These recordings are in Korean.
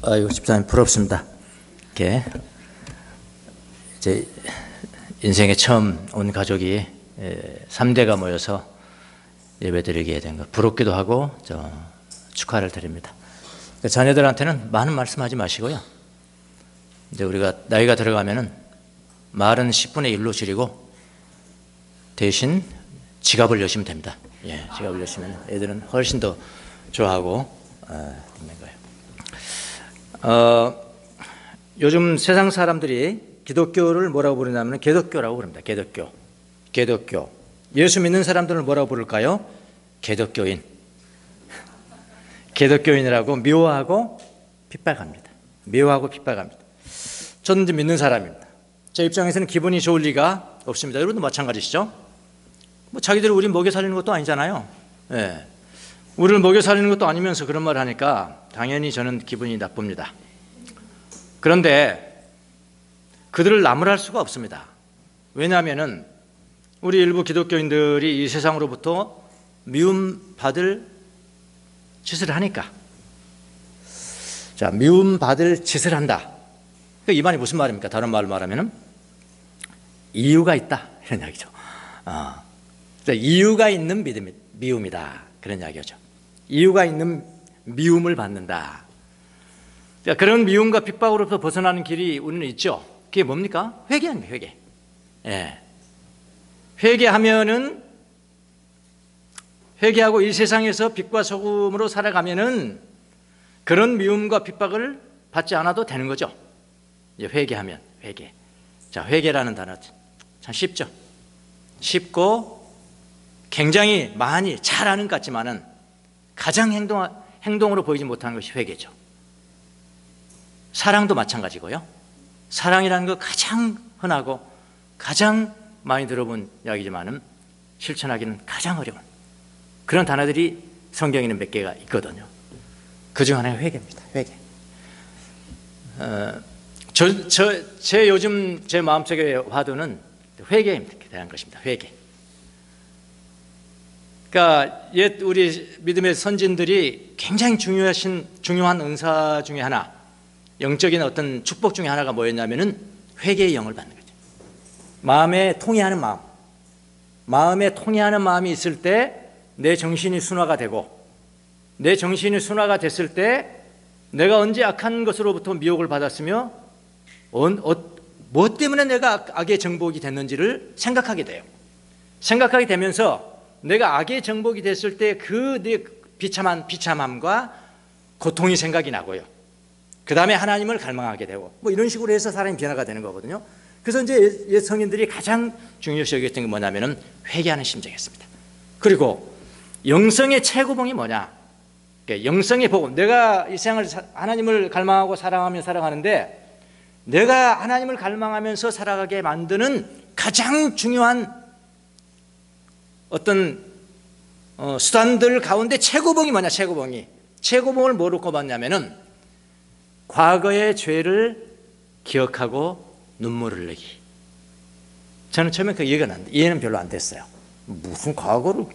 아이고, 집사님 부럽습니다. 이렇게 이제 인생에 처음 온 가족이 3대가 모여서 예배드리게 된 것 부럽기도 하고 축하를 드립니다. 자녀들한테는 많은 말씀하지 마시고요. 이제 우리가 나이가 들어가면은 말은 10분의 1로 줄이고 대신 지갑을 여시면 됩니다. 예, 지갑을 여시면 애들은 훨씬 더 좋아하고 있는 거예요. 요즘 세상 사람들이 기독교를 뭐라고 부르냐면 개독교라고 부릅니다. 개독교. 예수 믿는 사람들을 뭐라고 부를까요? 개독교인. 개독교인이라고 미워하고 핍박합니다. 저는 이제 믿는 사람입니다. 제 입장에서는 기분이 좋을 리가 없습니다. 여러분도 마찬가지시죠? 뭐 자기들이 우리 먹여 살리는 것도 아니잖아요. 예. 우리를 먹여 살리는 것도 아니면서 그런 말을 하니까 당연히 저는 기분이 나쁩니다. 그런데 그들을 나무랄 수가 없습니다. 왜냐하면은 우리 일부 기독교인들이 이 세상으로부터 미움받을 짓을 하니까. 자, 미움받을 짓을 한다. 이 말이 무슨 말입니까? 다른 말로 말하면은 이유가 있다 이런 이야기죠. 이유가 있는 미움이다 그런 이야기죠. 이유가 있는 미움을 받는다. 자, 그런 미움과 핍박으로부터 벗어나는 길이 우리는 있죠. 그게 뭡니까? 회개입니다. 회개. 예. 회개하고 이 세상에서 빛과 소금으로 살아가면은 그런 미움과 핍박을 받지 않아도 되는 거죠. 회개하면 회개. 자, 회개라는 단어 참 쉽죠. 쉽고 굉장히 많이 잘하는 것 같지만은 가장 행동으로 보이지 못하는 것이 회개죠. 사랑도 마찬가지고요. 사랑이라는 거 가장 흔하고 가장 많이 들어본 이야기지만은 실천하기는 가장 어려운 그런 단어들이 성경에는 몇 개가 있거든요. 그중 하나가 회개입니다. 회개. 요즘 제 마음속의 화두는 회개에 대한 것입니다. 회개. 그러니까 옛 우리 믿음의 선진들이 굉장히 중요한 은사 중에 하나, 영적인 어떤 축복 중에 하나가 뭐였냐면은 회개의 영을 받는 거죠. 마음에 통해하는 마음이 있을 때 내 정신이 순화가 되고, 내 정신이 순화가 됐을 때 내가 언제 악한 것으로부터 미혹을 받았으며 뭐 때문에 내가 악의 정복이 됐는지를 생각하게 돼요. 생각하게 되면서 내가 악의 정복이 됐을 때 그 내 비참함과 고통이 생각이 나고요. 그 다음에 하나님을 갈망하게 되고 뭐 이런 식으로 해서 사람이 변화가 되는 거거든요. 그래서 이제 옛 성인들이 가장 중요시 여겼던 게 뭐냐면은 회개하는 심정이었습니다. 그리고 영성의 최고봉이 뭐냐? 영성의 복음. 내가 이 세상을 하나님을 갈망하고 사랑하며 살아가는데 내가 하나님을 갈망하면서 살아가게 만드는 가장 중요한 어떤 수단들 가운데 최고봉이 뭐냐? 최고봉을 뭐로 꼽았냐면은 과거의 죄를 기억하고 눈물을 흘리기. 저는 처음에 그 이해는 별로 안 됐어요. 무슨 과거를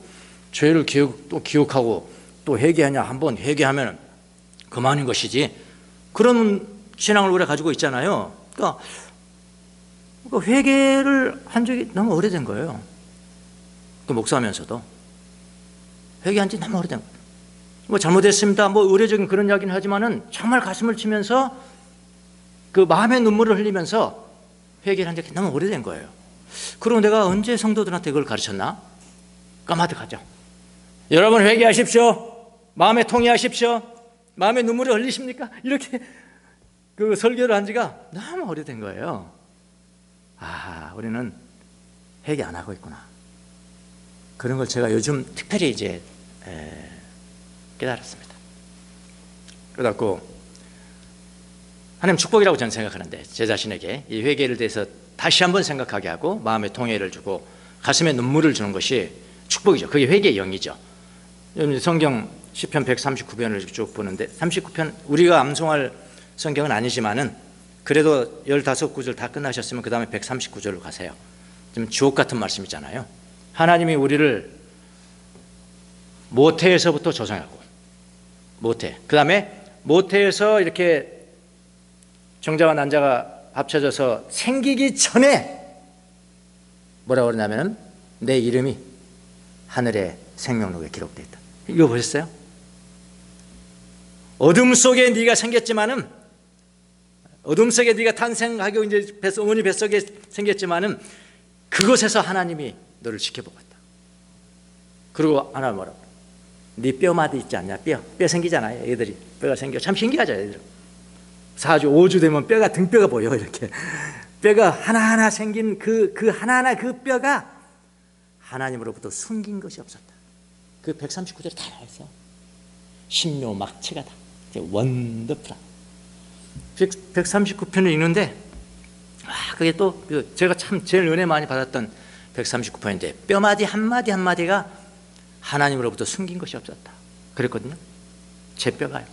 죄를 기억하고 또 회개하냐? 한번 회개하면 그만인 것이지. 그런 신앙을 우리가 가지고 있잖아요. 그러니까 회개를 한 적이 너무 오래된 거예요. 그 목사하면서도 회개한 지 너무 오래된 거예요. 뭐 잘못했습니다. 뭐 의례적인 그런 이야기는 하지만은 정말 가슴을 치면서 그 마음의 눈물을 흘리면서 회개를 한 적이 너무 오래된 거예요. 그리고 내가 언제 성도들한테 그걸 가르쳤나? 까마득하죠. 여러분 회개하십시오. 마음에 통회하십시오. 마음의 눈물을 흘리십니까? 이렇게 그 설교를 한 지가 너무 오래된 거예요. 우리는 회개 안 하고 있구나. 그런 걸 제가 요즘 특별히 이제 깨달았습니다. 그래갖고 하나님 축복이라고 저는 생각하는데 제 자신에게 이 회개를 대해서 다시 한번 생각하게 하고 마음의 통해를 주고 가슴에 눈물을 주는 것이 축복이죠. 그게 회개의 영이죠. 성경 시편 139편을 쭉 보는데 39편 우리가 암송할 성경은 아니지만은 그래도 15구절 다 끝나셨으면 그 다음에 139절로 가세요. 좀 주옥 같은 말씀이잖아요. 하나님이 우리를 모태에서부터 조성하고 그 다음에 모태에서 이렇게 정자와 난자가 합쳐져서 생기기 전에 뭐라고 그러냐면 내 이름이 하늘의 생명록에 기록되어 있다. 이거 보셨어요? 어둠 속에 네가 생겼지만은, 어둠 속에 네가 탄생하고 이제 어머니 뱃속에 생겼지만은 그곳에서 하나님이 너를 지켜보겠다. 그리고 하나 뭐라고? 네 뼈마디 있지 않냐? 뼈 생기잖아요. 애들이 뼈가 생겨. 참 신기하죠, 애들. 4주, 5주 되면 뼈가 등뼈가 보여. 이렇게 뼈가 하나하나 생긴 그 하나하나 그 뼈가 하나님으로부터 숨긴 것이 없었다. 그 139절에 다 나와 있어. 신묘막체가 다 원더풀한 139편을 읽는데, 그게 또 제가 참 제일 은혜 많이 받았던 139편인데, 뼈마디 한마디 한마디가 하나님으로부터 숨긴 것이 없었다 그랬거든요. 제 뼈가요.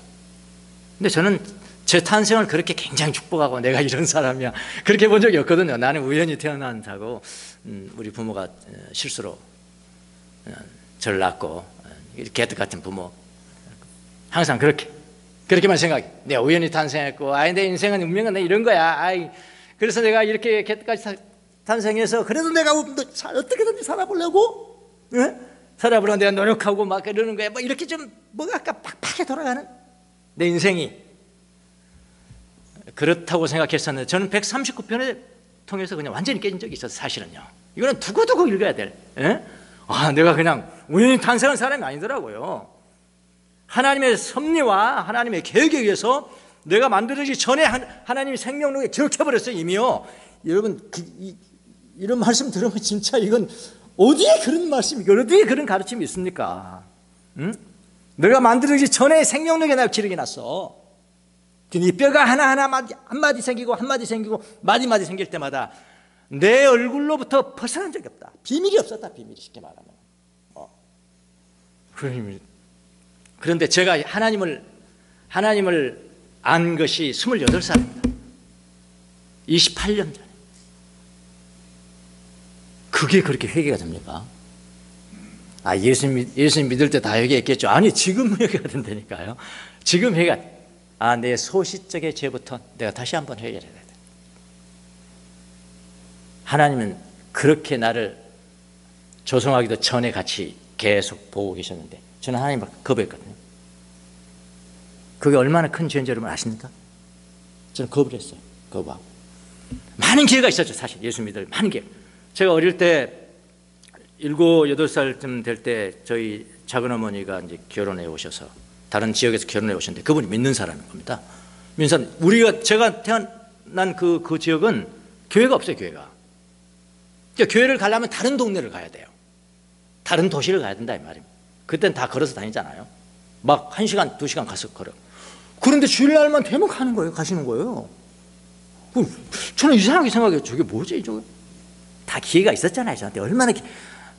근데 저는 제 탄생을 그렇게 굉장히 축복하고 내가 이런 사람이야 그렇게 본 적이 없거든요. 나는 우연히 태어난다고, 우리 부모가 실수로 저를 낳고, 개떡 같은 부모, 항상 그렇게만 생각해. 내가 우연히 탄생했고, 내 인생은 운명은 내 이런 거야. 그래서 내가 이렇게 개떡같이 탄생해서 그래도 내가 어떻게든지 살아보려고, 살아보려고 내가 노력하고 막 이러는 거야. 뭐 이렇게 좀 뭐가 빡빡하게 돌아가는 내 인생이 그렇다고 생각했었는데, 저는 139편을 통해서 그냥 완전히 깨진 적이 있어서, 사실은요. 이거는 두고두고 읽어야 될. 내가 그냥 우연히 탄생한 사람이 아니더라고요. 하나님의 섭리와 하나님의 계획에 의해서 내가 만들어지기 전에 하나님이 생명록에 기록해버렸어요, 이미요. 여러분, 이런 말씀 들으면 진짜 이건 어디에 그런 말씀이, 어디에 그런 가르침이 있습니까? 내가 만들어지기 전에 생명록에 내가 기록이 났어. 이 뼈가 하나하나 한마디 생기고 한마디 생기고 마디마디 생길 때마다 내 얼굴로부터 벗어난 적이 없다. 비밀이 없었다. 비밀이, 쉽게 말하면. 그런데 제가 하나님을 안 것이 28살입니다. 28년 전에. 그게 그렇게 회개가 됩니까? 예수님 믿을 때 다 회개했겠죠. 아니, 지금 회개가 된다니까요. 지금 회개가, 내 소시적의 죄부터 내가 다시 한번 회개를 해야 돼. 하나님은 그렇게 나를 조성하기도 전에 같이 계속 보고 계셨는데, 저는 하나님을 거부했거든요. 그게 얼마나 큰 죄인지 여러분 아십니까? 저는 거부를 했어요. 거부하고. 많은 기회가 있었죠, 사실. 예수 믿을 많은 기회. 제가 어릴 때 7, 8살쯤 될 때 저희 작은어머니가 이제 결혼해 오셔서 다른 지역에서 결혼해 오셨는데, 그분이 믿는 사람인 겁니다. 믿는 사람. 제가 태어난 그 지역은 교회가 없어요, 교회가. 그러니까 교회를 가려면 다른 동네를 가야 돼요. 다른 도시를 가야 된다, 이 말입니다. 그때는 다 걸어서 다니잖아요. 막 1시간, 2시간 가서 걸어. 그런데 주일날만 되면 가는 거예요, 가시는 거예요. 저는 이상하게 생각해요. 저게 뭐지, 저게? 다 기회가 있었잖아요, 저한테. 얼마나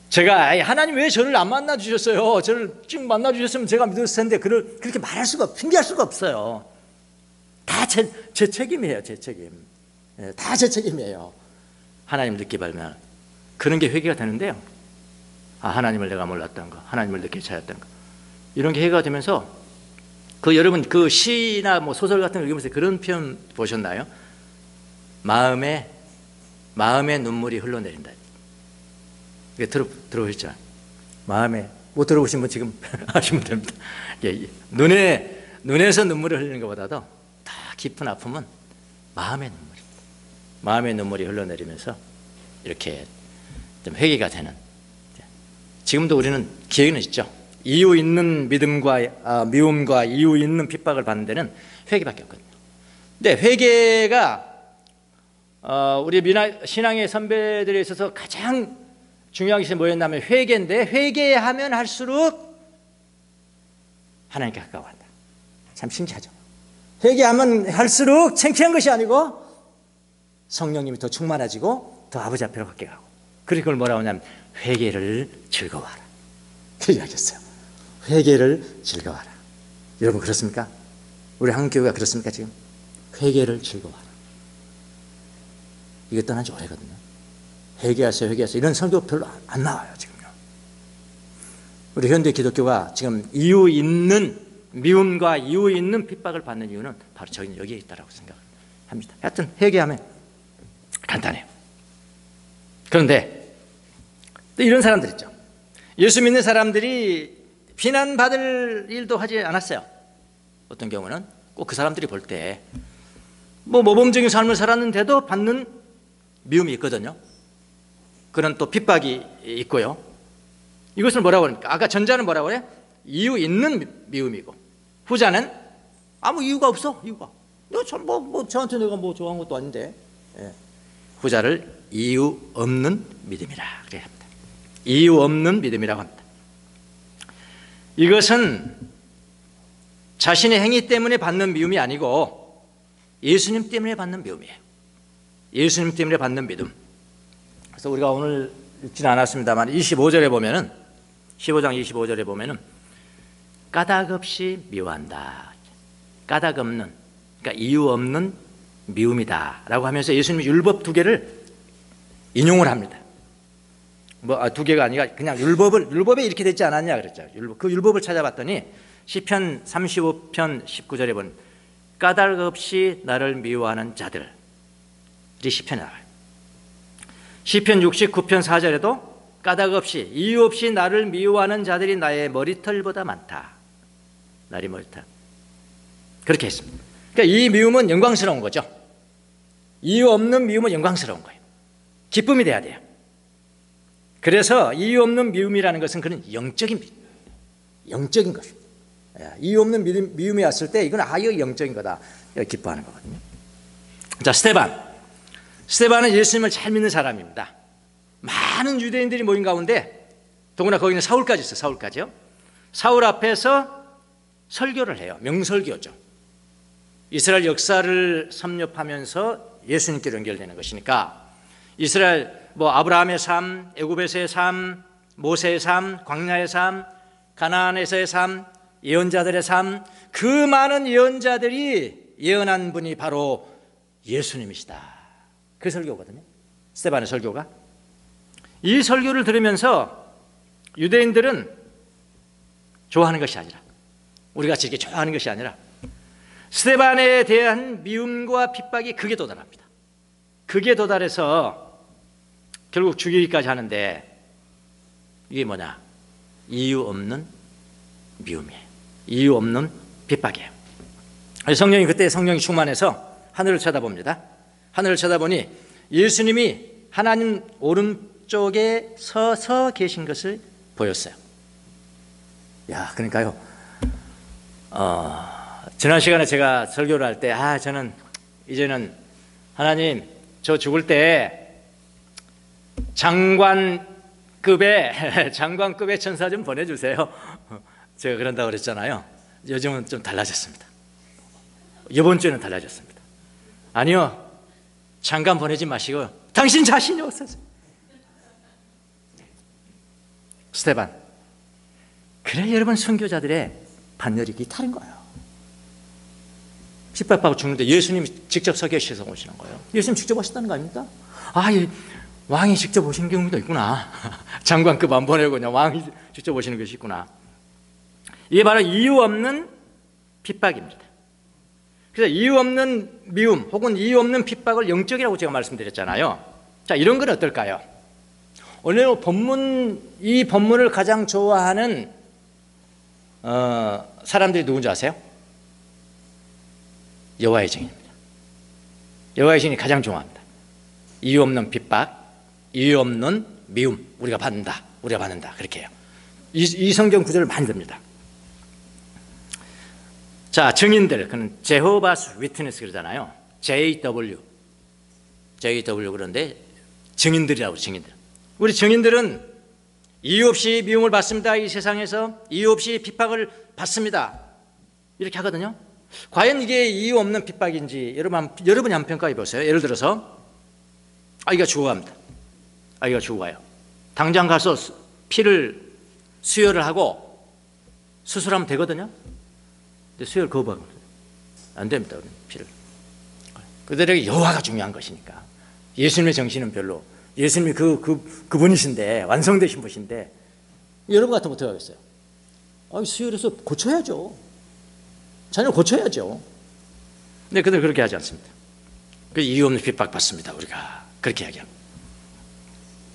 제가 하나님 왜 저를 안 만나 주셨어요? 저를 지금 만나 주셨으면 제가 믿었을 텐데, 그렇게 말할 수가, 핑계할 수가 없어요. 다 제 책임이에요, 제 책임. 다 제 책임이에요. 하나님 늦게 발면 그런 게 회개가 되는데요. 하나님을 내가 몰랐던 거, 하나님을 늦게 찾았던 거, 이런 게 회개가 되면서, 여러분 그 시나 뭐 소설 같은 거 읽으면서 그런 표현 보셨나요? 마음에 눈물이 흘러내린다. 이게 들어보셨죠? 마음에, 못 들어보신 분 지금 하시면 됩니다. 눈에서 눈물을 흘리는 것보다도 더 깊은 아픔은 마음의 눈물이 흘러내리면서 이렇게 좀 회개가 되는. 지금도 우리는 기회는 있죠. 이유 있는 미움과 이유 있는 핍박을 받는 데는 회개밖에 없거든요. 근데 회개가 우리 신앙의 선배들에 있어서 가장 중요한 것이 뭐였냐면 회개인데, 회개하면 할수록 하나님께 가까워한다. 참 신기하죠. 회개하면 할수록 창피한 것이 아니고 성령님이 더 충만해지고 더 아버지 앞으로 가까이 가고, 그래서 그걸 뭐라고 하냐면 회개를 즐거워하라. 그 이야기했어요. 회개를 즐거워하라. 여러분 그렇습니까? 우리 한국교회가 그렇습니까? 지금 회개를 즐거워하라. 이게 떠난 지 오래거든요. 회개하세요, 회개하세요, 이런 설교 별로 안 나와요, 지금요. 우리 현대 기독교가 지금 미움과 이유 있는 핍박을 받는 이유는 바로 여기에 있다고 생각합니다. 합니다. 하여튼 회개하면 간단해요. 그런데 또 이런 사람들 있죠. 예수 믿는 사람들이 비난받을 일도 하지 않았어요. 어떤 경우는 꼭 그 사람들이 볼 때 뭐 모범적인 삶을 살았는데도 받는 미움이 있거든요. 그런 또 핍박이 있고요. 이것을 뭐라고 합니까? 아까 전자는 뭐라고 그래? 이유 있는 미움이고, 후자는 아무 이유가 없어. 이유가 저한테 내가 뭐 좋아한 것도 아닌데. 예. 후자를 이유 없는 믿음이라 그래야 합니다. 이유 없는 믿음이라고 합니다. 이것은 자신의 행위 때문에 받는 미움이 아니고 예수님 때문에 받는 미움이에요. 예수님 때문에 받는 믿음. 그래서 우리가 오늘 읽지는 않았습니다만 25절에 보면은, 15장 25절에 보면은 까닭 없이 미워한다. 까닭 없는, 그러니까 이유 없는 미움이다 라고 하면서 예수님이 율법 2개를 인용을 합니다. 뭐 2개가 아니라 그냥 율법에 이렇게 되지 않았냐 그랬죠. 그 율법을 찾아봤더니 시편 35편 19절에 보면 까닭 없이 나를 미워하는 자들이 시편에 나와요. 시편 69편 4절에도 까닭 없이 이유 없이 나를 미워하는 자들이 나의 머리털보다 많다. 나의 머리털. 그렇게 했습니다. 그러니까 이 미움은 영광스러운 거죠. 이유 없는 미움은 영광스러운 거예요. 기쁨이 돼야 돼요. 그래서 이유 없는 미움이라는 것은 그런 영적인 것입니다. 이유 없는 미움이 왔을 때 이건 이거 영적인 거다. 기뻐하는 거거든요. 자, 스데반은 예수님을 잘 믿는 사람입니다. 많은 유대인들이 모인 가운데 더구나 거기는 사울까지 있어요. 사울까지요. 사울 앞에서 설교를 해요. 명설교죠. 이스라엘 역사를 섭렵하면서 예수님께로 연결되는 것이니까 이스라엘 아브라함의 삶, 애굽에서의 삶, 모세의 삶, 광야의 삶, 가나안에서의 삶, 예언자들의 삶, 그 많은 예언자들이 예언한 분이 바로 예수님이시다. 그 설교거든요. 스데반의 설교가. 이 설교를 들으면서 유대인들은 좋아하는 것이 아니라, 우리같이 이렇게 좋아하는 것이 아니라 스데반에 대한 미움과 핍박이 극에 도달합니다. 극에 도달해서 결국 죽이기까지 하는데 이게 뭐냐? 이유 없는 미움이에요. 이유 없는 핍박이에요. 성령이 충만해서 하늘을 쳐다봅니다. 하늘을 쳐다보니 예수님이 하나님 오른쪽에 서서 계신 것을 보였어요. 그러니까요. 지난 시간에 제가 설교를 할 때 저는 이제는 하나님 저 죽을 때 장관급의 천사 좀 보내주세요. 제가 그런다고 그랬잖아요. 요즘은 좀 달라졌습니다. 이번 주에는 달라졌습니다. 아니요, 장관 보내지 마시고 당신 자신이 없어서. 스데반. 그래 여러분, 선교자들의 반열이 다른 거예요. 핍박받고 죽는데 예수님이 직접 서 계셔서 오시는 거예요. 예수님 직접 오셨다는 거 아닙니까? 왕이 직접 오시는 경우도 있구나. 장관급 안 보내고 그냥 왕이 직접 오시는 것이 있구나. 이게 바로 이유 없는 핍박입니다. 그래서 이유 없는 미움 혹은 이유 없는 핍박을 영적이라고 제가 말씀드렸잖아요. 자, 이런 건 어떨까요? 오늘 이 본문을 가장 좋아하는 사람들이 누군지 아세요? 여호와의 증인입니다. 여호와의 증인이 가장 좋아합니다. 이유 없는 핍박, 이유 없는 미움, 우리가 받는다 그렇게 해요. 이 성경 구절을 많이 듭니다. 자, 증인들, 그는 제호바스 위트니스 그러잖아요. JW 그런데 증인들이라고. 증인들. 우리 증인들은 이유 없이 미움을 받습니다. 이 세상에서 이유 없이 핍박을 받습니다. 이렇게 하거든요. 과연 이게 이유 없는 핍박인지 여러분이 한번 평가해 보세요. 예를 들어서 아이가 죽어갑니다. 아이가 죽어가요. 당장 가서 피를 수혈을 하고 수술하면 되거든요. 근데 수혈 거부하면 안 됩니다. 피를. 그들에게 여호와가 중요한 것이니까. 예수님의 정신은 별로. 예수님이 그분이신데, 완성되신 분이신데 여러분 같으면 어떻게 하겠어요? 수혈해서 고쳐야죠. 자녀를 고쳐야죠. 근데 그들 그렇게 하지 않습니다. 그 이유 없는 핍박받습니다. 우리가 그렇게 이야기합니다.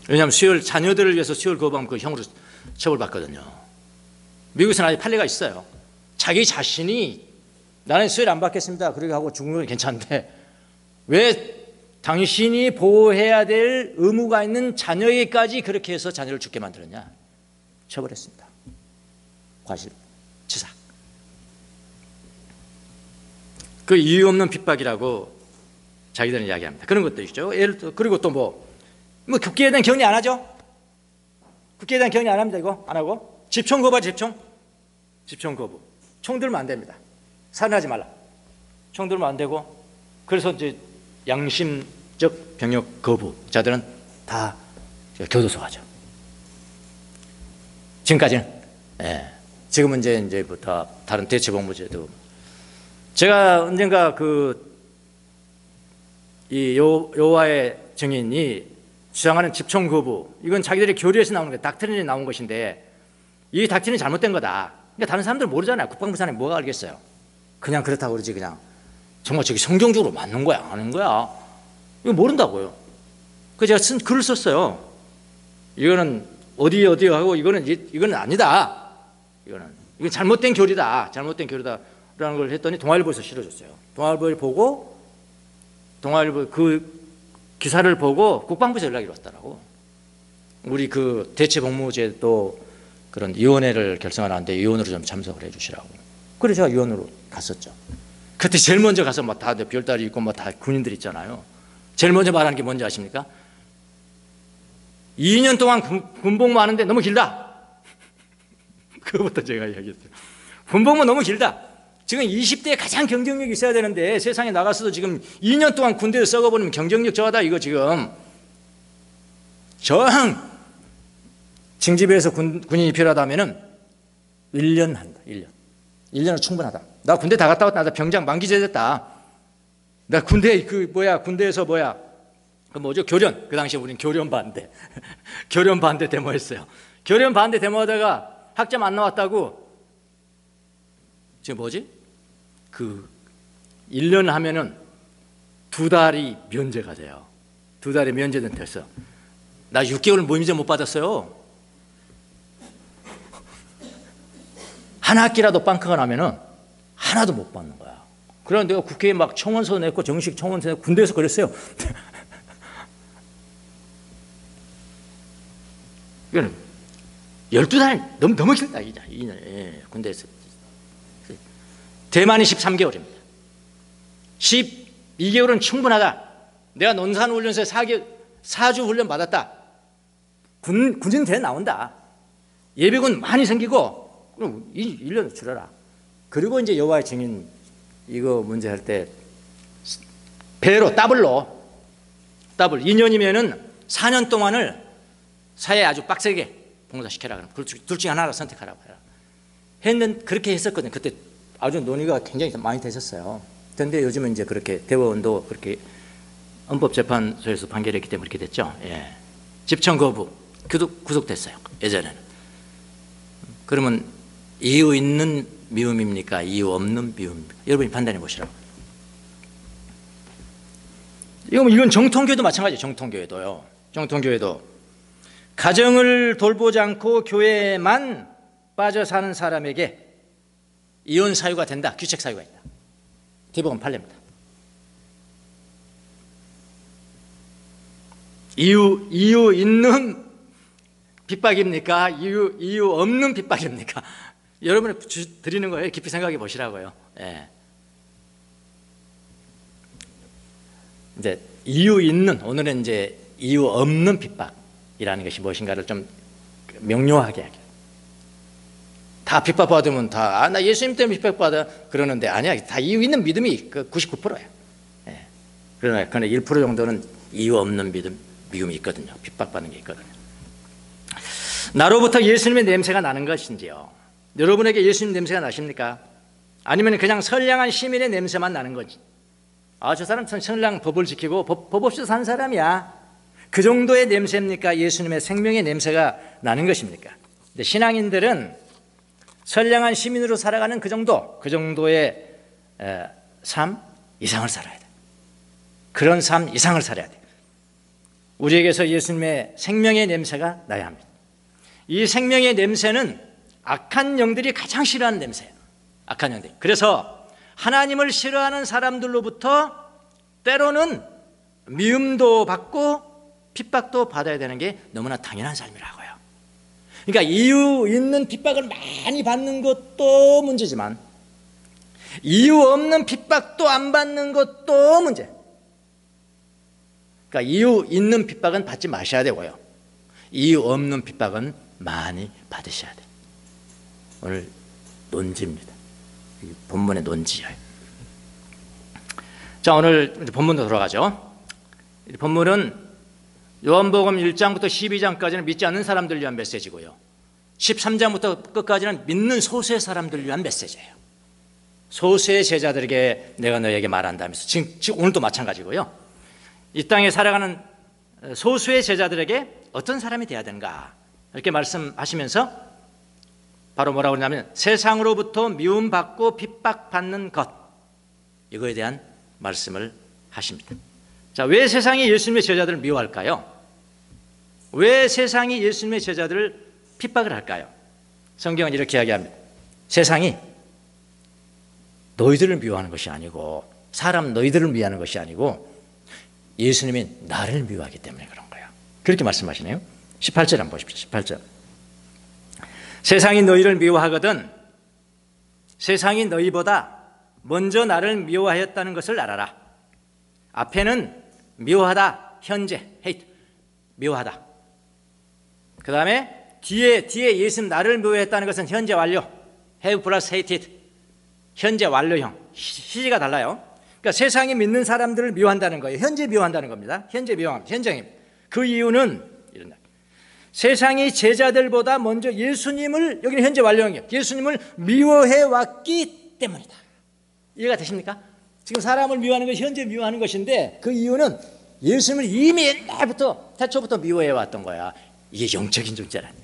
왜냐하면 수혈, 자녀들을 위해서 수혈 거부하면 그 형으로 처벌받거든요. 미국에서는 아직 판례가 있어요. 자기 자신이 나는 수혈 안 받겠습니다 그렇게 하고 죽는 건 괜찮은데 왜 당신이 보호해야 될 의무가 있는 자녀에게까지 그렇게 해서 자녀를 죽게 만들었냐. 처벌했습니다. 과실치사. 그 이유 없는 핍박이라고 자기들은 이야기합니다. 그런 것도 있죠. 예를 들어 그리고 또 뭐 국기에 대한 격리 안 하죠? 국기에 대한 격리 안 합니다. 이거 안 하고 집총 거부. 집총 거부. 총 들면 안 됩니다. 살인하지 말라. 총 들면 안 되고 그래서 이제 양심적 병역 거부자들은 다 교도소 가죠. 지금까지는. 예. 지금은 이제부터 다른 대체복무제도. 제가 언젠가 이 여호와의 증인이 주장하는 집총 거부, 이건 자기들의 교리에서 나오는 거예요. 닥트린이 나온 것인데 이 닥트린이 잘못된 거다. 그러니까 다른 사람들은 모르잖아요. 국방부 사람이 뭐가 알겠어요. 그냥 그렇다고 그러지. 그냥 정말 저기 성경적으로 맞는 거야 안 하는 거야 이거 모른다고요. 그래서 제가 글을 썼어요. 이거는 어디 하고 이거는 아니다. 이건 잘못된 교리다. 잘못된 교리다라는 걸 했더니 동아일보에서 실어줬어요. 동아일보를 보고 동아일보 그 기사를 보고 국방부에서 연락이 왔더라고. 우리 그 대체복무제도 그런 위원회를 결성하는데 위원으로 좀 참석을 해주시라고. 그래서 제가 위원으로 갔었죠. 그때 제일 먼저 가서 뭐 다 별다리 있고 뭐 다 군인들 있잖아요. 제일 먼저 말하는 게 뭔지 아십니까? 2년 동안 군복무 하는데 너무 길다. 그거부터 제가 이야기했어요. 군복무 너무 길다. 지금 20대에 가장 경쟁력이 있어야 되는데 세상에 나가서도 지금 2년 동안 군대를 썩어버리면 경쟁력 저하다. 이거 지금 저항 징집에서 군인이 필요하다면은 1년 한다. 1년은 충분하다. 나 군대 다 갔다 왔다. 나 병장 만기제 됐다. 나 군대 군대에서 그 뭐죠? 교련. 그 당시에 우리는 교련 반대. 교련 반대 데모했어요. 교련 반대 데모하다가 학점 안 나왔다고 지금 뭐지? 1년 하면은 2달이 면제가 돼요. 2달이 면제는 됐어. 나 6개월 모임제 못 받았어요. 한 학기라도 빵크가 나면은 하나도 못 받는 거야. 그런데 내가 국회에 막 청원서 냈고 정식 청원서 냈고 군대에서 그랬어요. 이거는 12달 너무 길다. 2년. 예, 군대에서. 대만이 13개월입니다. 12개월은 충분하다. 내가 논산훈련소에 4주 훈련 받았다. 군인 대 나온다. 예비군 많이 생기고 그럼 1년 줄여라. 그리고 이제 여호와의 증인 이거 문제 할 때 배로 더블로 2년이면은 4년 동안을 사회에 아주 빡세게 봉사시켜라. 그럼 둘 중에 하나를 선택하라고 해라. 그렇게 했었거든요. 그때 아주 논의가 굉장히 많이 되셨어요. 그런데 요즘은 이제 그렇게 대법원도 그렇게 헌법재판소에서 판결했기 때문에 그렇게 됐죠. 예. 집총 거부 구속됐어요. 예전에는. 그러면 이유 있는 미움입니까? 이유 없는 미움입니까? 여러분이 판단해 보시라고. 이건 정통교회도 마찬가지예요. 정통교회도 가정을 돌보지 않고 교회에만 빠져 사는 사람에게 이혼 사유가 된다. 규책 사유가 있다. 대법원 판례입니다. 이유 있는 핍박입니까? 이유 없는 핍박입니까? 여러분이 드리는 거예요. 깊이 생각해 보시라고요. 예. 이제 이유 있는, 오늘은 이제 이유 없는 핍박이라는 것이 무엇인가를 좀 명료하게 하게. 다 핍박받으면 다 나 예수님 때문에 핍박받아 그러는데 아니야. 다 이유 있는 믿음이 99%예요. 예. 그러나 1% 정도는 이유 없는 미움이 있거든요. 핍박받는 게 있거든요. 나로부터 예수님의 냄새가 나는 것인지요. 여러분에게 예수님 냄새가 나십니까? 아니면 그냥 선량한 시민의 냄새만 나는 건지. 저 사람 선량 법을 지키고 법 없이 산 사람이야. 그 정도의 냄새입니까? 예수님의 생명의 냄새가 나는 것입니까? 근데 신앙인들은 선량한 시민으로 살아가는 그 정도의 삶 이상을 살아야 돼. 그런 삶 이상을 살아야 돼요. 우리에게서 예수님의 생명의 냄새가 나야 합니다. 이 생명의 냄새는 악한 영들이 가장 싫어하는 냄새예요. 악한 영들. 그래서 하나님을 싫어하는 사람들로부터 때로는 미움도 받고 핍박도 받아야 되는 게 너무나 당연한 삶이라고요. 그러니까 이유 있는 핍박을 많이 받는 것도 문제지만 이유 없는 핍박도 안 받는 것도 문제. 그러니까 이유 있는 핍박은 받지 마셔야 되고요. 이유 없는 핍박은 많이 받으셔야 돼요. 오늘 논지입니다. 본문의 논지예요. 자, 오늘 본문으로 돌아가죠. 본문은 요한복음 1장부터 12장까지는 믿지 않는 사람들을 위한 메시지고요. 13장부터 끝까지는 믿는 소수의 사람들을 위한 메시지예요. 소수의 제자들에게 내가 너에게 말한다면서 지금 오늘도 마찬가지고요. 이 땅에 살아가는 소수의 제자들에게 어떤 사람이 되어야 되는가 이렇게 말씀하시면서 바로 뭐라고 그러냐면 세상으로부터 미움받고 핍박받는 것, 이거에 대한 말씀을 하십니다. 자, 왜 세상이 예수님의 제자들을 미워할까요? 왜 세상이 예수님의 제자들을 핍박을 할까요? 성경은 이렇게 이야기합니다. 세상이 너희들을 미워하는 것이 아니고, 사람 너희들을 미워하는 것이 아니고 예수님이 나를 미워하기 때문에 그런 거야. 그렇게 말씀하시네요. 18절 한번 보십시오. 18절. 세상이 너희를 미워하거든 세상이 너희보다 먼저 나를 미워하였다는 것을 알아라. 앞에는 미워하다, 현재, hate, 미워하다. 그 다음에 뒤에 예수님 나를 미워했다는 것은 현재 완료, have plus hated, 현재 완료형, 시제가 달라요. 그러니까 세상이 믿는 사람들을 미워한다는 거예요. 현재 미워한다는 겁니다. 현재 미워합니다. 현재입니다. 그 이유는 이런, 세상이 제자들보다 먼저 예수님을, 여기는 현재 완료형이에요. 예수님을 미워해 왔기 때문이다. 이해가 되십니까? 지금 사람을 미워하는 것이 현재 미워하는 것인데 그 이유는 예수님을 이미 옛날부터 태초부터 미워해 왔던 거야. 이게 영적인 존재라냐.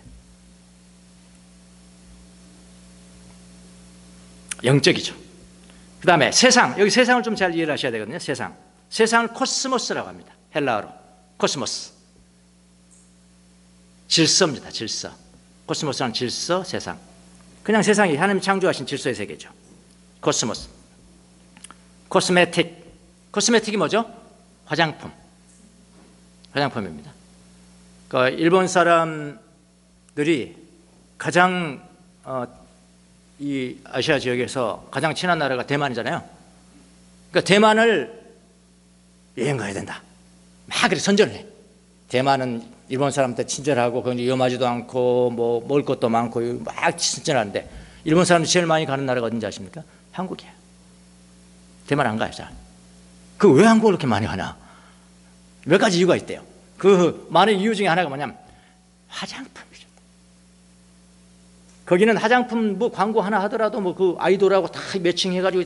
영적이죠. 그 다음에 세상, 여기 세상을 좀 잘 이해를 하셔야 되거든요. 세상을 코스모스라고 합니다. 헬라어로 코스모스, 질서입니다. 질서. 코스모스는 질서, 세상. 그냥 세상이 하나님 창조하신 질서의 세계죠. 코스모스. 코스메틱이 뭐죠? 화장품입니다. 그러니까 일본 사람들이 가장 이 아시아 지역에서 가장 친한 나라가 대만이잖아요. 그러니까 대만을 여행 가야 된다. 막 그렇게 선전을 해. 대만은 일본 사람한테 친절하고 거기 위험하지도 않고 뭐 먹을 것도 많고 막 친절한데 일본 사람들이 제일 많이 가는 나라가 어딘지 아십니까? 한국이에요. 대만 안 가요, 잘. 그 왜 한국을 그렇게 많이 가냐? 몇 가지 이유가 있대요. 그 많은 이유 중에 하나가 뭐냐면 화장품이죠. 거기는 화장품 뭐 광고 하나 하더라도 뭐 그 아이돌하고 다 매칭해가지고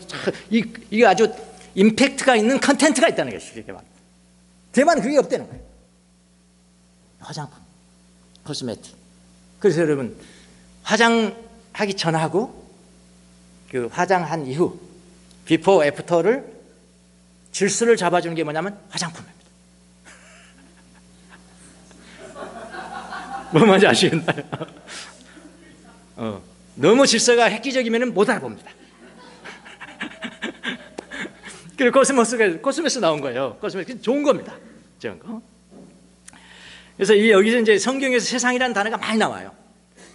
이게 아주 임팩트가 있는 컨텐츠가 있다는 것이죠. 이렇게 말. 대만은 그게 없다는 거예요. 화장품, 코스메틱. 그래서 여러분 화장하기 전하고 그 화장한 이후 비포 애프터를 질서를 잡아주는 게 뭐냐면 화장품입니다. 뭐 말인지 아시겠나요? 너무 질서가 획기적이면 못 알아봅니다. 그리고 코스모스 나온 거예요. 코스모스 좋은 겁니다. 좋은 거. 그래서 여기서 이제 성경에서 세상이라는 단어가 많이 나와요.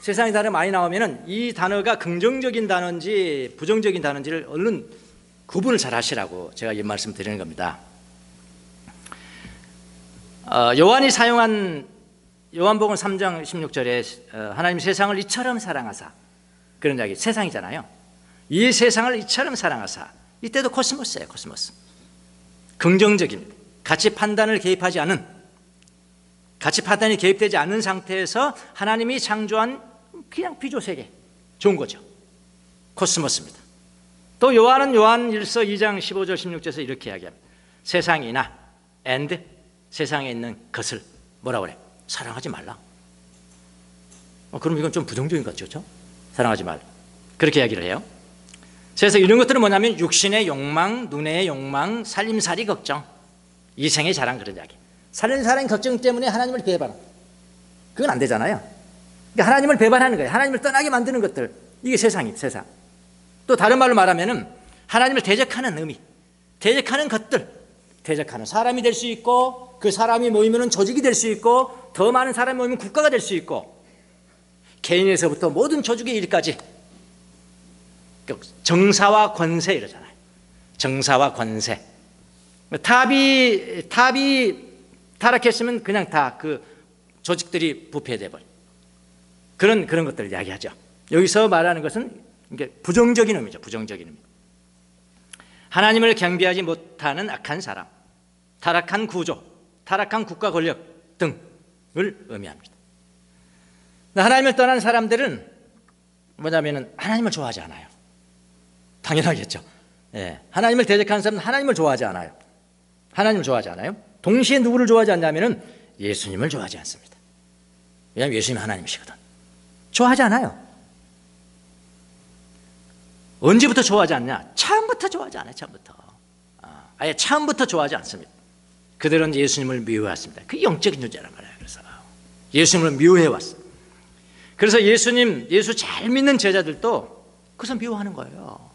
세상이 단어가 많이 나오면은 이 단어가 긍정적인 단어인지 부정적인 단어인지를 얼른 구분을 잘 하시라고 제가 이 말씀 드리는 겁니다. 요한이 사용한 요한복음 3장 16절에 하나님 세상을 이처럼 사랑하사, 그런 이야기, 세상이잖아요. 이 세상을 이처럼 사랑하사, 이때도 코스모스예요. 코스모스. 긍정적입니다. 가치 판단이 개입되지 않은 상태에서 하나님이 창조한 그냥 비조세계, 좋은 거죠. 코스모스입니다. 또 요한은 요한일서 2장 15절 16절에서 이렇게 이야기합니다. 세상이나 and 세상에 있는 것을 뭐라고 그래? 사랑하지 말라. 그럼 이건 좀 부정적인 것 같죠? 그렇죠? 사랑하지 말라. 그렇게 이야기를 해요. 그래서 이런 것들은 뭐냐면 육신의 욕망, 눈의 욕망, 살림살이 걱정, 이생의 자랑 그런 이야기. 살는 사람 걱정 때문에 하나님을 배반한. 그건 안 되잖아요. 그러니까 하나님을 배반하는 거예요. 하나님을 떠나게 만드는 것들. 이게 세상이에요, 세상. 또 다른 말로 말하면은 하나님을 대적하는 의미, 대적하는 것들, 대적하는 사람이 될 수 있고, 그 사람이 모이면 조직이 될 수 있고, 더 많은 사람이 모이면 국가가 될 수 있고, 개인에서부터 모든 조직의 일까지 정사와 권세 이러잖아요. 정사와 권세. 탑이 타락했으면 그냥 다 그 조직들이 부패돼 버려. 그런 것들을 이야기하죠. 여기서 말하는 것은 이게 부정적인 의미죠. 부정적인 의미. 하나님을 경배하지 못하는 악한 사람, 타락한 구조, 타락한 국가 권력 등을 의미합니다. 하나님을 떠난 사람들은 뭐냐면은 하나님을 좋아하지 않아요. 당연하겠죠. 예. 하나님을 대적하는 사람은 하나님을 좋아하지 않아요. 하나님을 좋아하지 않아요. 동시에 누구를 좋아하지 않냐면은 예수님을 좋아하지 않습니다. 왜냐하면 예수님이 하나님이시거든. 좋아하지 않아요. 언제부터 좋아하지 않냐? 처음부터 좋아하지 않아요. 처음부터. 아예 처음부터 좋아하지 않습니다. 그들은 예수님을 미워했습니다. 그게 영적인 존재란 말이에요. 그래서 예수님을 미워해왔어요. 그래서 예수 잘 믿는 제자들도 그것을 미워하는 거예요.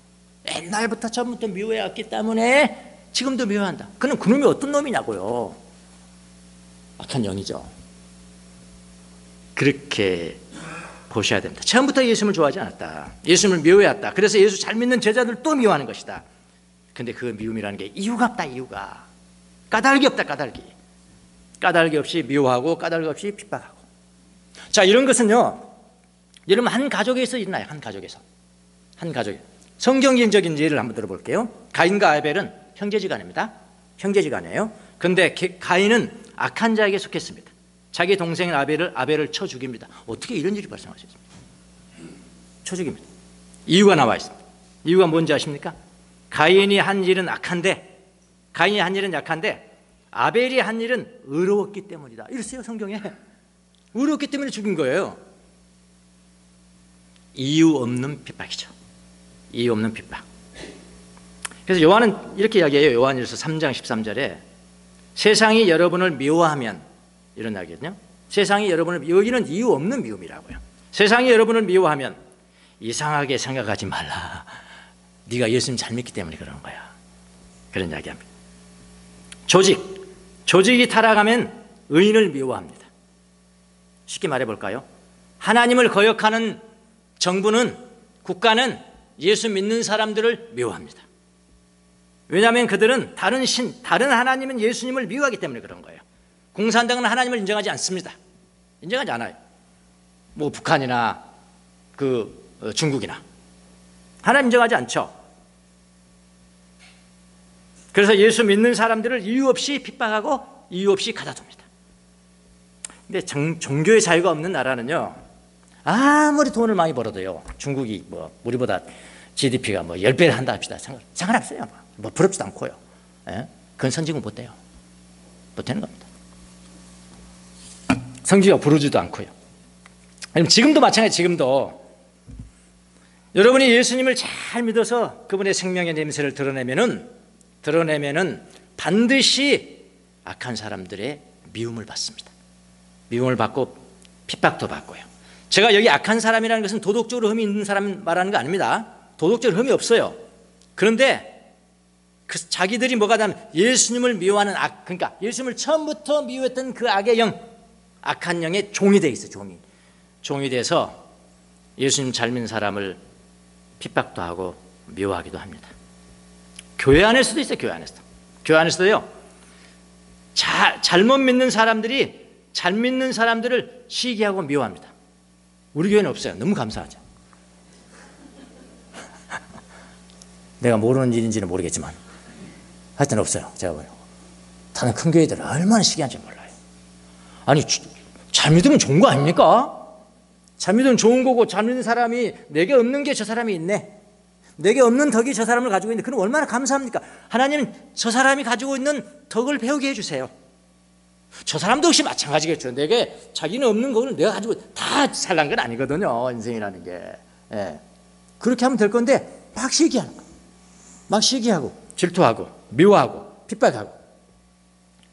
옛날부터 처음부터 미워해왔기 때문에 지금도 미워한다. 그는 그놈이 어떤 놈이냐고요. 악한 영이죠. 그렇게 보셔야 됩니다. 처음부터 예수님을 좋아하지 않았다. 예수님을 미워해왔다. 그래서 예수 잘 믿는 제자들도 미워하는 것이다. 근데 그 미움이라는 게 이유가 없다. 이유가 까닭이 없다. 까닭이 없이 미워하고 까닭이 없이 핍박하고. 자, 이런 것은요, 여러분 한 가족에서 일어나요. 한 가족에서. 성경적인 예를 한번 들어볼게요. 가인과 아벨은 형제지간입니다. 형제지간이에요. 근데 가인은 악한 자에게 속했습니다. 자기 동생인 아벨을 쳐 죽입니다. 어떻게 이런 일이 발생할 수 있습니까? 쳐 죽입니다. 이유가 나와 있습니다. 이유가 뭔지 아십니까? 가인이 한 일은 약한데 아벨이 한 일은 의로웠기 때문이다. 이랬어요, 성경에. 의로웠기 때문에 죽인 거예요. 이유 없는 핍박이죠. 이유 없는 핍박. 그래서 요한은 이렇게 이야기해요. 요한일서 3장 13절에 세상이 여러분을 미워하면, 이런 이야기거든요. 세상이 여러분을 여기는 이유 없는 미움이라고요. 세상이 여러분을 미워하면 이상하게 생각하지 말라. 네가 예수님 잘 믿기 때문에 그러는 거야. 그런 이야기합니다. 조직이 타락하면 의인을 미워합니다. 쉽게 말해볼까요? 하나님을 거역하는 정부는, 국가는 예수 믿는 사람들을 미워합니다. 왜냐하면 그들은 다른 하나님은 예수님을 미워하기 때문에 그런 거예요. 공산당은 하나님을 인정하지 않습니다. 인정하지 않아요. 뭐 북한이나 중국이나 하나님 인정하지 않죠. 그래서 예수 믿는 사람들을 이유 없이 핍박하고 이유 없이 가둬둡니다. 근데 종교의 자유가 없는 나라는요, 아무리 돈을 많이 벌어도요, 중국이 뭐 우리보다 GDP가 뭐 10배를 한다 합시다. 상관없어요. 뭐 부럽지도 않고요. 예? 그건 선진국 못 돼요. 못 되는 겁니다. 성지가 부르지도 않고요. 지금도 마찬가지. 지금도 여러분이 예수님을 잘 믿어서 그분의 생명의 냄새를 드러내면은 반드시 악한 사람들의 미움을 받습니다. 미움을 받고 핍박도 받고요. 제가 여기 악한 사람이라는 것은 도덕적으로 흠이 있는 사람 말하는 거 아닙니다. 도덕적으로 흠이 없어요. 그런데 자기들이 뭐가 되면 예수님을 미워하는 그러니까 예수님을 처음부터 미워했던 그 악의 영, 악한 영의 종이 돼 있어. 종이 돼서 예수님 잘 믿는 사람을 핍박도 하고 미워하기도 합니다. 교회 안에서도 있어요. 교회 안에서도요, 잘못 믿는 사람들이 잘 믿는 사람들을 시기하고 미워합니다. 우리 교회는 없어요. 너무 감사하죠. 내가 모르는 일인지는 모르겠지만 하여튼 없어요. 제가 봐요. 다른 큰 교회들은 얼마나 시기한지 몰라요. 아니, 잘 믿으면 좋은 거 아닙니까? 잘 믿으면 좋은 거고, 잘 믿는 사람이 내게 없는 게 저 사람이 있네, 내게 없는 덕이 저 사람을 가지고 있는데, 그럼 얼마나 감사합니까? 하나님은 저 사람이 가지고 있는 덕을 배우게 해주세요. 저 사람도 역시 마찬가지겠죠. 내게 자기는 없는 거를 내가 가지고 다 살란 건 아니거든요. 인생이라는 게. 예. 그렇게 하면 될 건데 막 시기하는 거, 막 시기하고 질투하고 미워하고 핍박하고.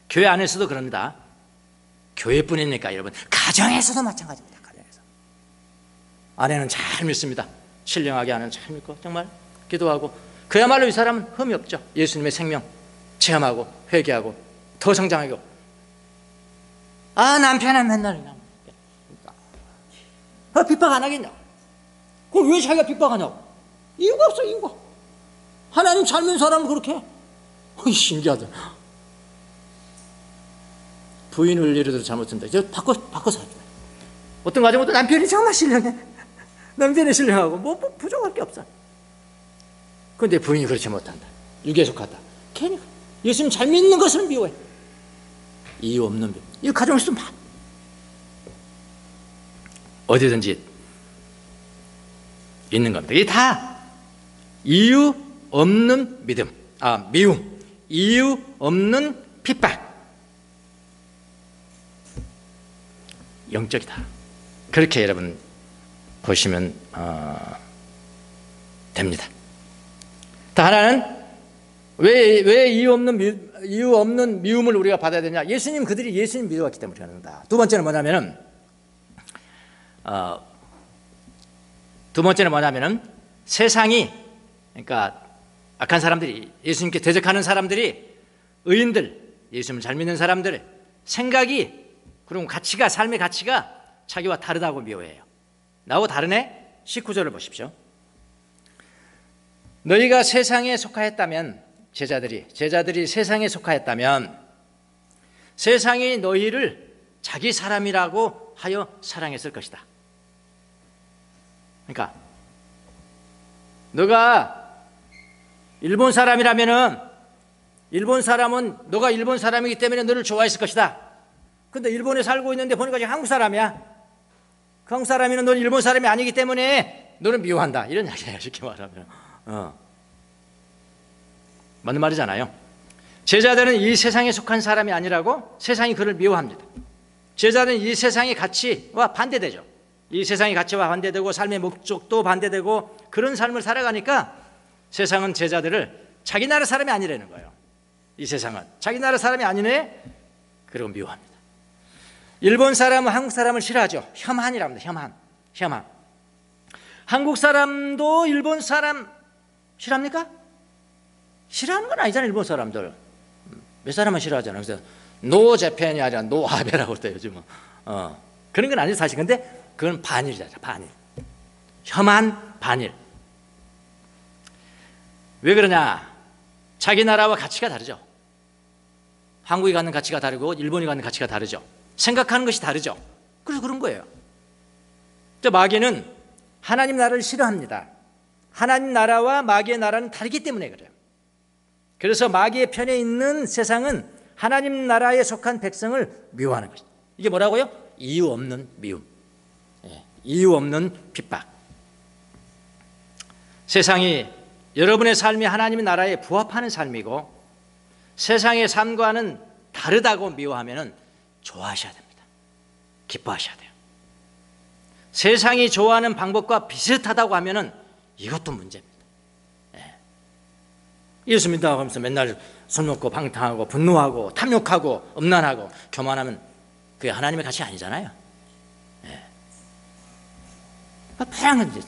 교회 안에서도 그럽니다. 교회뿐입니까 여러분? 가정에서도 마찬가지입니다. 가정에서 아내는 잘 믿습니다. 신령하게 아내는 잘 믿고 정말 기도하고 그야말로 이 사람은 흠이 없죠. 예수님의 생명 체험하고 회개하고 더 성장하고. 남편은 맨날 핍박 안 하겠냐? 그럼 왜 자기가 핍박하냐고? 이유가 없어. 이유가. 하나님 잘 믿는 사람은 그렇게 해. 신기하다. 부인을 예를 들어 잘못한다. 이제 바꿔서 합니다. 어떤 가정은 남편이 정말 신령해. 남편이 신령하고 뭐 부족할 게 없어. 그런데 부인이 그렇지 못한다. 육에 속하다. 괜히 예수님 잘 믿는 것을 미워해. 이유 없는 미움. 이 가정에서도 많아. 어디든지 있는 겁니다. 이게 다 이유 없는 미움, 이유 없는 핍박. 영적이다. 그렇게 여러분 보시면 됩니다. 또 하나는 왜 이유 없는 미움을 우리가 받아야 되냐? 그들이 예수님 믿어왔기 때문에 그런다. 두 번째는 뭐냐면은 세상이, 그러니까 악한 사람들이, 예수님께 대적하는 사람들이, 의인들, 예수님을 잘 믿는 사람들 생각이, 그리고 삶의 가치가 자기와 다르다고 미워해요. 나하고 다르네? 19절을 보십시오. 너희가 세상에 속하였다면, 제자들이 세상에 속하였다면 세상이 너희를 자기 사람이라고 하여 사랑했을 것이다. 그러니까 너가 일본 사람이라면은 일본 사람은 너가 일본 사람이기 때문에 너를 좋아했을 것이다. 근데 일본에 살고 있는데 보니까 지금 한국 사람이야. 그 한국 사람이면 너는 일본 사람이 아니기 때문에 너는 미워한다. 이런 이야기예요. 쉽게 말하면. 맞는 말이잖아요. 제자들은 이 세상에 속한 사람이 아니라고 세상이 그를 미워합니다. 제자들은 이 세상의 가치와 반대되죠. 이 세상의 가치와 반대되고 삶의 목적도 반대되고 그런 삶을 살아가니까 세상은 제자들을 자기 나라 사람이 아니라는 거예요. 이 세상은 자기 나라 사람이 아니네. 그리고 미워합니다. 일본 사람은 한국 사람을 싫어하죠. 혐한이라고 합니다. 혐한. 한국 사람도 일본 사람 싫어합니까? 싫어하는 건 아니잖아요. 일본 사람들 몇 사람은 싫어하잖아요. 그래서 노 재팬이 아니라 노 아베라고 그래요 요즘은. 그런 건 아니죠 사실. 근데 그건 반일이잖아요. 반일. 혐한 반일. 왜 그러냐? 자기 나라와 가치가 다르죠. 한국이 갖는 가치가 다르고 일본이 갖는 가치가 다르죠. 생각하는 것이 다르죠. 그래서 그런 거예요. 마귀는 하나님 나라를 싫어합니다. 하나님 나라와 마귀의 나라는 다르기 때문에 그래요. 그래서 마귀의 편에 있는 세상은 하나님 나라에 속한 백성을 미워하는 것이죠. 이게 뭐라고요? 이유 없는 미움, 이유 없는 핍박. 세상이 여러분의 삶이 하나님의 나라에 부합하는 삶이고 세상의 삶과는 다르다고 미워하면 좋아하셔야 됩니다. 기뻐하셔야 돼요. 세상이 좋아하는 방법과 비슷하다고 하면 이것도 문제입니다. 예수 믿다고 하면서 맨날 술 먹고 방탕하고 분노하고 탐욕하고 음란하고 교만하면 그게 하나님의 가치 아니잖아요. 다양한 거죠.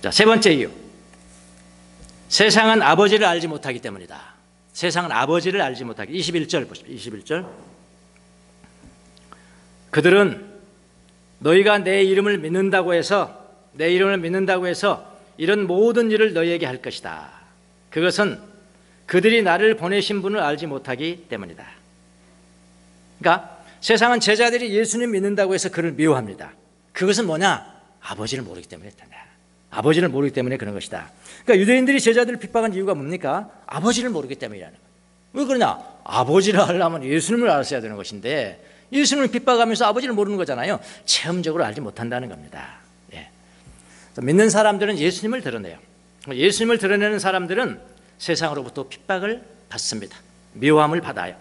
자, 세 번째 이유. 세상은 아버지를 알지 못하기 때문이다. 세상은 아버지를 알지 못하기. 21절 보십시오. 21절. 그들은 너희가 내 이름을 믿는다고 해서 이런 모든 일을 너희에게 할 것이다. 그것은 그들이 나를 보내신 분을 알지 못하기 때문이다. 그러니까 세상은 제자들이 예수님 믿는다고 해서 그를 미워합니다. 그것은 뭐냐? 아버지를 모르기 때문에 그렇다. 아버지를 모르기 때문에 그런 것이다. 그러니까 유대인들이 제자들을 핍박한 이유가 뭡니까? 아버지를 모르기 때문이라는 거예요. 왜 그러냐? 아버지를 알려면 예수님을 알았어야 되는 것인데 예수님을 핍박하면서 아버지를 모르는 거잖아요. 체험적으로 알지 못한다는 겁니다. 믿는 사람들은 예수님을 드러내요. 예수님을 드러내는 사람들은 세상으로부터 핍박을 받습니다. 미워함을 받아요.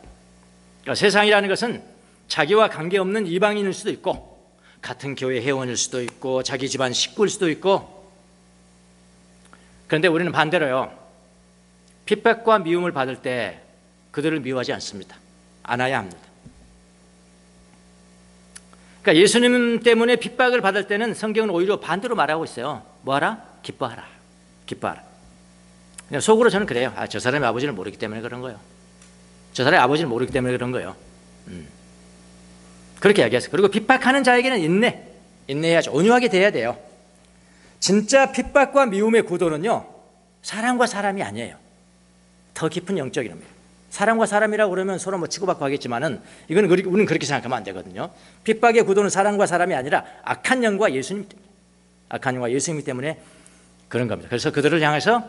그러니까 세상이라는 것은 자기와 관계없는 이방인일 수도 있고 같은 교회 회원일 수도 있고 자기 집안 식구일 수도 있고. 그런데 우리는 반대로요. 핍박과 미움을 받을 때 그들을 미워하지 않습니다. 안아야 합니다. 그러니까 예수님 때문에 핍박을 받을 때는 성경은 오히려 반대로 말하고 있어요. 뭐하라? 기뻐하라. 기뻐하라. 그냥 속으로 저는 그래요. 저 사람이 아버지를 모르기 때문에 그런 거예요. 저 사람이 아버지를 모르기 때문에 그런 거예요. 그렇게 이야기했어요. 그리고 핍박하는 자에게는 인내해야죠. 온유하게 대해야 돼요. 진짜 핍박과 미움의 구도는요, 사람과 사람이 아니에요. 더 깊은 영적 이름이에요. 사람과 사람이라고 그러면 서로 뭐 치고받고 하겠지만은 이거는 우리는 그렇게 생각하면 안 되거든요. 핍박의 구도는 사람과 사람이 아니라 악한 영과 예수님 때문에, 악한 영과 예수님 때문에 그런 겁니다. 그래서 그들을 향해서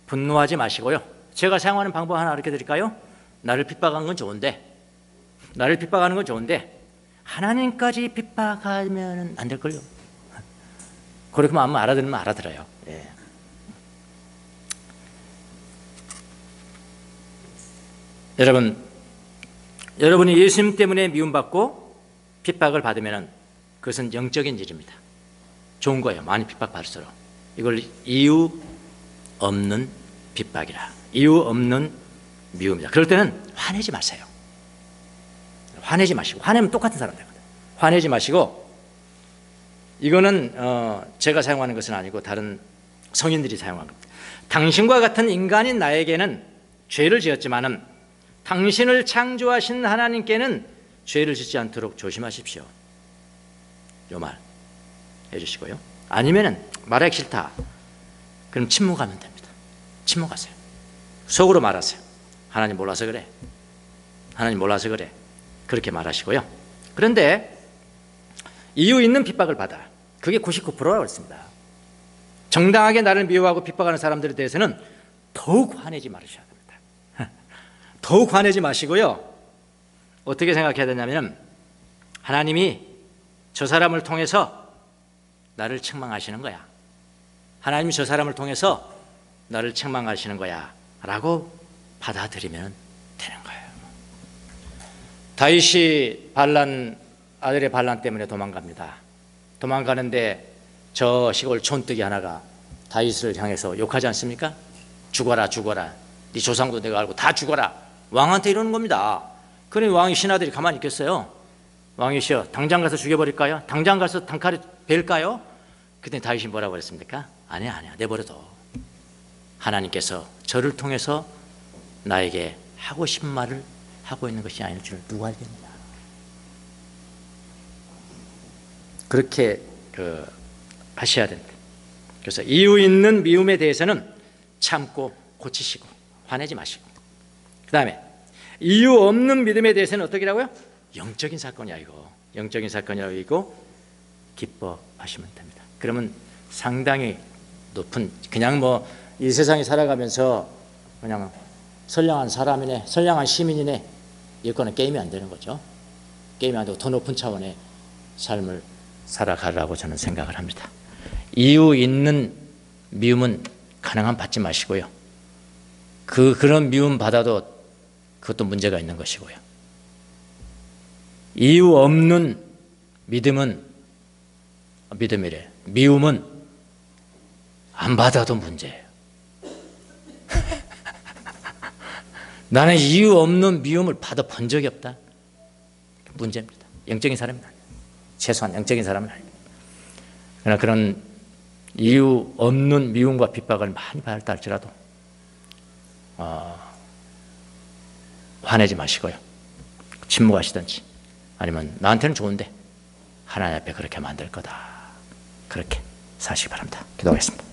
분노하지 마시고요. 제가 사용하는 방법 하나 가르쳐 드릴까요? 나를 핍박한 건 좋은데, 나를 핍박하는 건 좋은데 하나님까지 핍박하면 안 될걸요. 그렇게 하면 알아들으면 알아들어요. 예. 여러분이 예수님 때문에 미움받고 핍박을 받으면 그것은 영적인 일입니다. 좋은 거예요. 많이 핍박받을수록. 이걸 이유 없는 핍박이라, 이유 없는 미움이다. 그럴 때는 화내지 마세요. 화내지 마시고, 화내면 똑같은 사람 되거든요. 화내지 마시고, 이거는 제가 사용하는 것은 아니고 다른 성인들이 사용한 겁니다. 당신과 같은 인간인 나에게는 죄를 지었지만은 당신을 창조하신 하나님께는 죄를 짓지 않도록 조심하십시오. 이 말 해주시고요. 아니면은 말하기 싫다, 그럼 침묵하면 됩니다. 침묵하세요. 속으로 말하세요. 하나님 몰라서 그래. 하나님 몰라서 그래. 그렇게 말하시고요. 그런데 이유 있는 핍박을 받아. 그게 99%라고 했습니다. 정당하게 나를 미워하고 핍박하는 사람들에 대해서는 더욱 화내지 말으셔야 됩니다. 더욱 화내지 마시고요. 어떻게 생각해야 되냐면, 하나님이 저 사람을 통해서 나를 책망하시는 거야. 하나님이 저 사람을 통해서 나를 책망하시는 거야 라고 받아들이면 되는 거예요. 다윗이 아들의 반란 때문에 도망갑니다. 도망가는데 저 시골 촌뜨기 하나가 다윗을 향해서 욕하지 않습니까? 죽어라, 죽어라. 네 조상도 내가 알고 다 죽어라. 왕한테 이러는 겁니다. 그러니 왕이 신하들이 가만히 있겠어요? 왕이시여, 당장 가서 죽여버릴까요? 당장 가서 단칼에 벨까요? 그때 다윗이 뭐라고 그랬습니까? 아니야, 내버려둬. 하나님께서 저를 통해서 나에게 하고 싶은 말을 하고 있는 것이 아닐 줄 누가 알겠느냐. 그렇게 하셔야 된다. 그래서 이유 있는 미움에 대해서는 참고 고치시고 화내지 마시고, 그 다음에 이유 없는 믿음에 대해서는 어떻게라고요? 영적인 사건이야 이거. 영적인 사건이라고 이거 기뻐하시면 됩니다. 그러면 상당히 높은, 그냥 뭐 이 세상에 살아가면서 그냥 선량한 사람이네, 선량한 시민이네, 이거는 게임이 안 되는 거죠. 게임이 안 되고 더 높은 차원의 삶을 살아가라고 저는 생각을 합니다. 이유 있는 미움은 가능한 받지 마시고요. 그런 미움 받아도 그것도 문제가 있는 것이고요. 이유 없는 미움은 안 받아도 문제예요. 나는 이유 없는 미움을 받아 본 적이 없다. 문제입니다. 영적인 사람은 아니에요. 최소한 영적인 사람은 아니에요. 그러나 그런 이유 없는 미움과 핍박을 많이 받았다 할지라도 화내지 마시고요. 침묵하시든지, 아니면 나한테는 좋은데 하나님 앞에 그렇게 만들 거다, 그렇게 사시기 바랍니다. 기도하겠습니다.